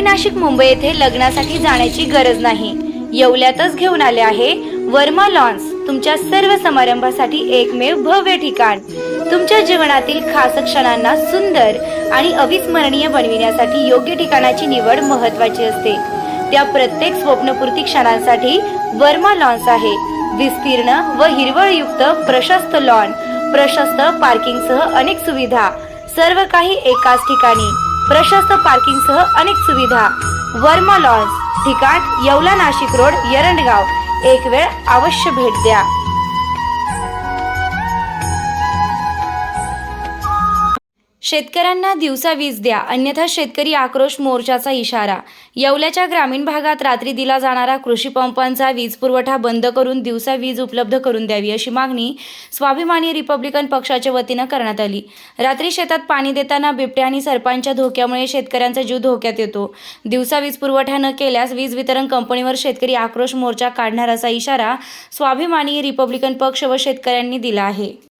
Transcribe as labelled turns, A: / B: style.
A: नाशिक मुंबई येथे लग्नासाठी जाण्याची गरज नाही. येवल्यातच घेऊन आले आहे वर्मा लॉन्स, तुमच्या सर्व समारंभासाठी एकमेव भव्य ठिकाण. तुमच्या जीवनातील खास क्षणांना सुंदर आणि अविस्मरणीय बनविण्यासाठी योग्य ठिकाणाची निवड महत्त्वाची असते. त्या प्रत्येक स्वप्नपूर्ती क्षणांसाठी वर्मा लॉन्स आहे. विस्तीर्ण व हिरवळयुक्त प्रशस्त लॉन, प्रशस्त पार्किंगसह अनेक सुविधा, सर्व काही एकाच ठिकाणी. प्रशस्त पार्किंगसह अनेक सुविधा. वर्मा लॉन्स, ठिकाण येवला नाशिक रोड, एरंडगाव. एक वेळ अवश्य भेट द्या. शेतकऱ्यांना दिवसा वीज द्या, अन्यथा शेतकरी आक्रोश मोर्चाचा इशारा. येवल्याच्या ग्रामीण भागात रात्री दिला जाणारा कृषी पंपांचा वीज पुरवठा बंद करून दिवसा वीज उपलब्ध करून द्यावी, अशी मागणी स्वाभिमानी रिपब्लिकन पक्षाच्या वतीनं करण्यात आली. रात्री शेतात पाणी देताना बिबट्या आणि सर्पांच्या धोक्यामुळे शेतकऱ्यांचा जीव धोक्यात येतो. दिवसा वीज पुरवठा न केल्यास वीज वितरण कंपनीवर शेतकरी आक्रोश मोर्चा काढणार, असा इशारा स्वाभिमानी रिपब्लिकन पक्ष व शेतकऱ्यांनी दिला आहे.